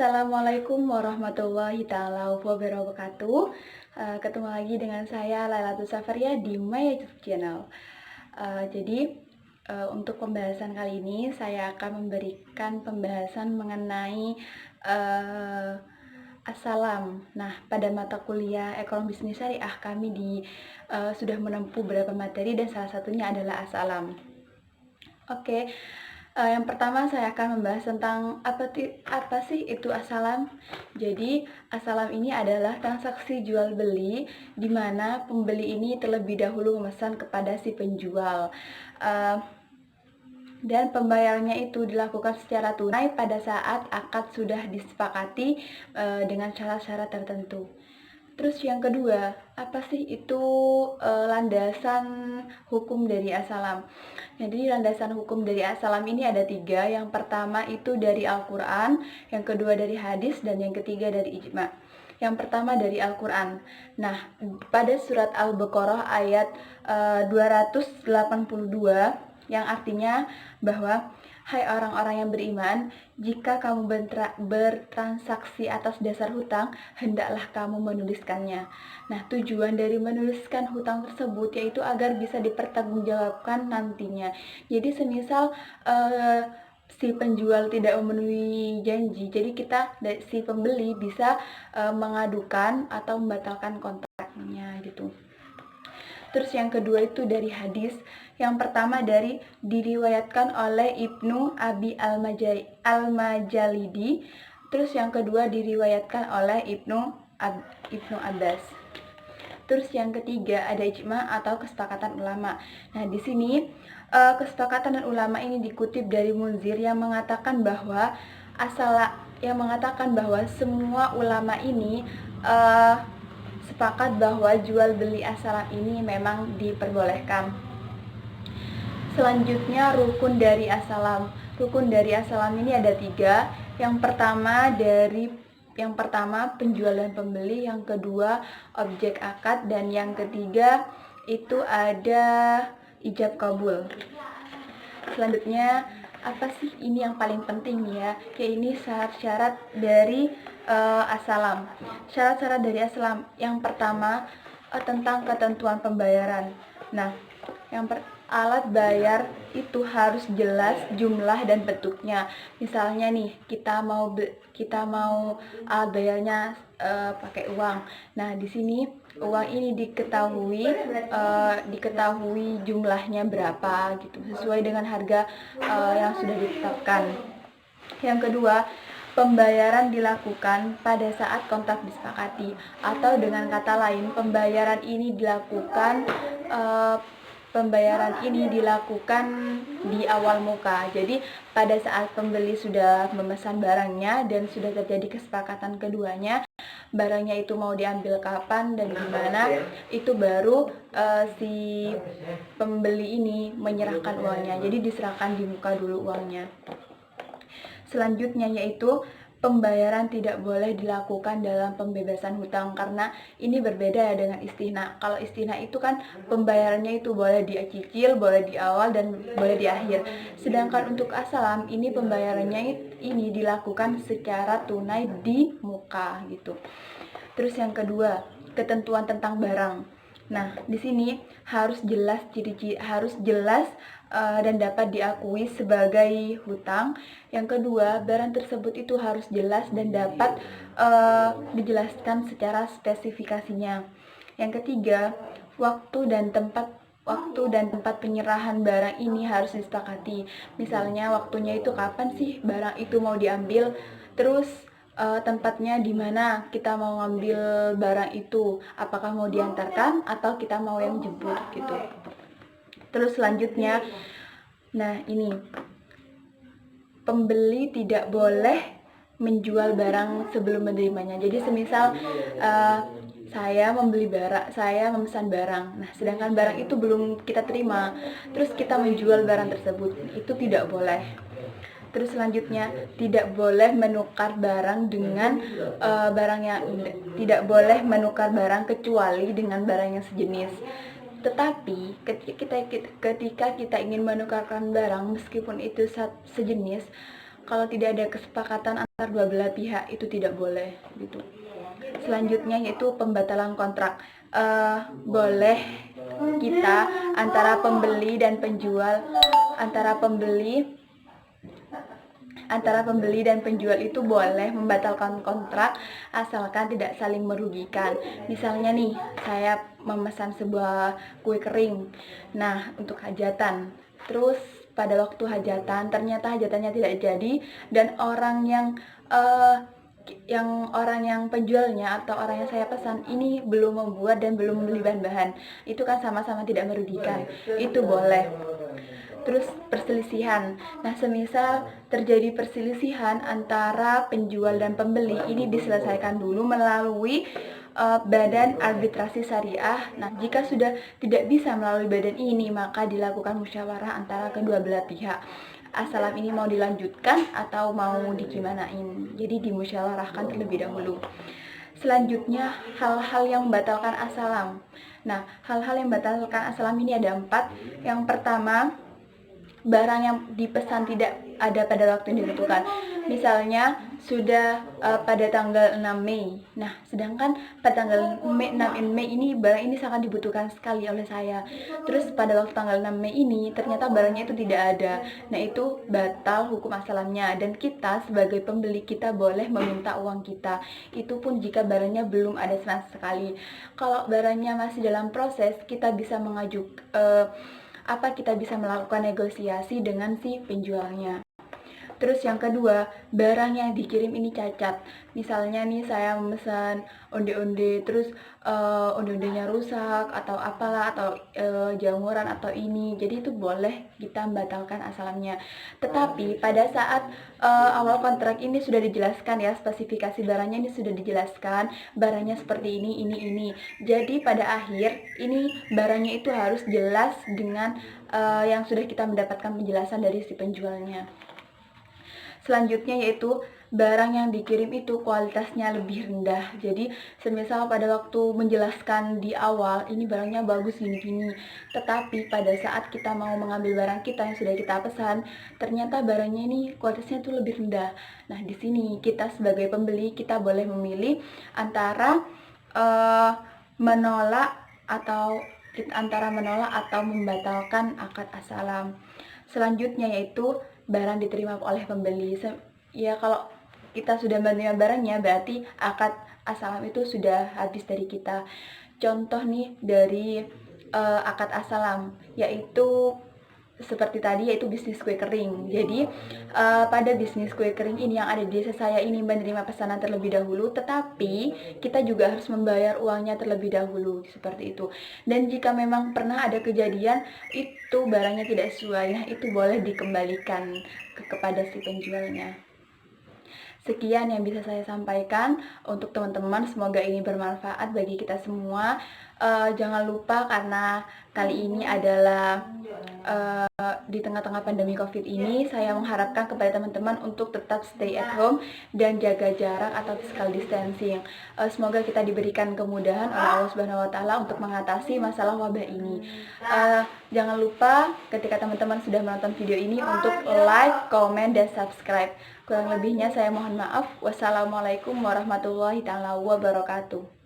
Assalamualaikum warahmatullahi taala wabarakatuh. Ketemu lagi dengan saya Lailatul Safaria di My YouTube Channel. Untuk pembahasan kali ini saya akan memberikan pembahasan mengenai As-Salam. Nah, pada mata kuliah Ekonomi Bisnis Syariah kami sudah menempuh beberapa materi dan salah satunya adalah As-Salam. Oke. Yang pertama saya akan membahas tentang apa sih itu As-Salam. Jadi As-Salam ini adalah transaksi jual beli di mana pembeli ini terlebih dahulu memesan kepada si penjual, dan pembayarannya itu dilakukan secara tunai pada saat akad sudah disepakati dengan syarat-syarat tertentu. Terus yang kedua, apa sih itu landasan hukum dari As-Salam? Jadi landasan hukum dari As-Salam ini ada 3. Yang pertama itu dari Al-Quran, yang kedua dari hadis, dan yang ketiga dari ijma'. Yang pertama dari Al-Quran. Nah, pada surat Al-Baqarah ayat 282 yang artinya bahwa hai orang-orang yang beriman, jika kamu bertransaksi atas dasar hutang, hendaklah kamu menuliskannya. Nah, tujuan dari menuliskan hutang tersebut yaitu agar bisa dipertanggungjawabkan nantinya. Jadi semisal si penjual tidak memenuhi janji, jadi si pembeli bisa mengadukan atau membatalkan kontraknya gitu. Terus yang kedua itu dari hadis. Yang pertama diriwayatkan oleh Ibnu Abi Al-Majalidi. Terus yang kedua diriwayatkan oleh Ibnu Abbas. Terus yang ketiga ada ijma' atau kesepakatan ulama. Nah, di sini kesepakatan ulama ini dikutip dari Munzir yang mengatakan bahwa semua ulama ini sepakat bahwa jual beli As-Salam ini memang diperbolehkan. Selanjutnya rukun dari As-Salam. Rukun dari As-Salam ini ada 3. Yang pertama penjual dan pembeli, yang kedua objek akad, dan yang ketiga itu ada ijab kabul. Selanjutnya apa sih ini yang paling penting ya? Ini syarat-syarat dari As-Salam. Syarat-syarat dari As-Salam yang pertama tentang ketentuan pembayaran. Nah, alat bayar itu harus jelas jumlah dan bentuknya. Misalnya nih, kita mau alat bayarnya pakai uang. Nah, di sini uang ini diketahui jumlahnya berapa gitu, sesuai dengan harga yang sudah ditetapkan. Yang kedua, pembayaran dilakukan pada saat kontrak disepakati, atau dengan kata lain pembayaran ini dilakukan di awal muka. Jadi pada saat pembeli sudah memesan barangnya dan sudah terjadi kesepakatan keduanya, barangnya itu mau diambil kapan dan gimana, itu baru si pembeli ini menyerahkan uangnya. Jadi diserahkan di muka dulu uangnya. Selanjutnya yaitu pembayaran tidak boleh dilakukan dalam pembebasan hutang, karena ini berbeda ya dengan istina'. Kalau istina' itu kan pembayarannya itu boleh dicicil, boleh di awal, dan boleh di akhir. Sedangkan untuk As-Salam ini pembayarannya ini dilakukan secara tunai di muka gitu. Terus yang kedua, ketentuan tentang barang. Nah, di sini harus jelas dan dapat diakui sebagai hutang. Yang kedua, barang tersebut itu harus jelas dan dapat dijelaskan secara spesifikasinya. Yang ketiga, waktu dan tempat penyerahan barang ini harus disepakati. Misalnya waktunya itu kapan sih barang itu mau diambil, terus tempatnya di mana kita mau ngambil barang itu, apakah mau diantarkan atau kita mau yang jemput gitu. Terus selanjutnya, nah ini pembeli tidak boleh menjual barang sebelum menerimanya. Jadi semisal saya memesan barang, nah sedangkan barang itu belum kita terima, terus kita menjual barang tersebut, itu tidak boleh. Terus selanjutnya, tidak boleh menukar barang dengan tidak boleh menukar barang kecuali dengan barang yang sejenis. Tetapi ketika kita ingin menukarkan barang meskipun itu sejenis, Kalau tidak ada kesepakatan antar dua belah pihak itu tidak boleh gitu. Selanjutnya yaitu pembatalan kontrak. Boleh kita antara pembeli dan penjual, antara pembeli dan penjual itu boleh membatalkan kontrak asalkan tidak saling merugikan. Misalnya nih, saya memesan sebuah kue kering, nah untuk hajatan. Terus pada waktu hajatan ternyata hajatannya tidak jadi dan orang yang penjualnya atau orang yang saya pesan ini belum membuat dan belum membeli bahan-bahan, itu kan sama-sama tidak merugikan, itu boleh. Terus perselisihan, nah semisal terjadi perselisihan antara penjual dan pembeli, ini diselesaikan dulu melalui badan arbitrasi syariah. Nah jika sudah tidak bisa melalui badan ini, maka dilakukan musyawarah antara kedua belah pihak. Asalam ini mau dilanjutkan atau mau digimanain, jadi dimusyawarahkan terlebih dahulu. Selanjutnya hal-hal yang membatalkan asalam. Nah hal-hal yang membatalkan asalam ini ada 4. Yang pertama, barang yang dipesan tidak ada pada waktu yang ditentukan. Misalnya sudah pada tanggal 6 Mei. Nah, sedangkan pada tanggal 6 Mei ini barang ini sangat dibutuhkan sekali oleh saya. Terus pada waktu tanggal 6 Mei ini ternyata barangnya itu tidak ada. Nah, itu batal hukum asalamnya dan kita sebagai pembeli kita boleh meminta uang kita. Itu pun jika barangnya belum ada sama sekali. Kalau barangnya masih dalam proses, kita bisa kita bisa melakukan negosiasi dengan si penjualnya. Terus yang kedua, barang yang dikirim ini cacat. Misalnya nih saya memesan onde-onde, terus onde-ondenya rusak atau apalah, atau jamuran atau ini. Jadi itu boleh kita membatalkan asalamnya. Tetapi pada saat awal kontrak ini sudah dijelaskan ya, spesifikasi barangnya ini sudah dijelaskan, barangnya seperti ini. Jadi pada akhir ini barangnya itu harus jelas dengan yang sudah kita mendapatkan penjelasan dari si penjualnya. Selanjutnya yaitu barang yang dikirim itu kualitasnya lebih rendah. Jadi semisal pada waktu menjelaskan di awal ini barangnya bagus gini-gini, tetapi pada saat kita mau mengambil barang kita yang sudah kita pesan, ternyata barangnya ini kualitasnya itu lebih rendah. Nah di sini kita sebagai pembeli kita boleh memilih antara menolak atau membatalkan akad asalam. Selanjutnya yaitu barang diterima oleh pembeli. Ya kalau kita sudah menerima barangnya berarti akad asalam itu sudah habis dari kita. Contoh nih dari akad asalam yaitu seperti tadi, yaitu bisnis kue kering. Jadi pada bisnis kue kering ini yang ada di desa saya ini menerima pesanan terlebih dahulu, tetapi kita juga harus membayar uangnya terlebih dahulu, seperti itu. Dan jika memang pernah ada kejadian itu barangnya tidak sesuai, nah itu boleh dikembalikan kepada si penjualnya. Sekian yang bisa saya sampaikan untuk teman-teman, semoga ini bermanfaat bagi kita semua. Jangan lupa karena kali ini adalah di tengah-tengah pandemi COVID ini, saya mengharapkan kepada teman-teman untuk tetap stay at home dan jaga jarak atau physical distancing. Semoga kita diberikan kemudahan oleh Allah Subhanahu wa Ta'ala untuk mengatasi masalah wabah ini. Jangan lupa ketika teman-teman sudah menonton video ini untuk like, komen, dan subscribe. Kurang lebihnya saya mohon maaf. Wassalamualaikum warahmatullahi wabarakatuh.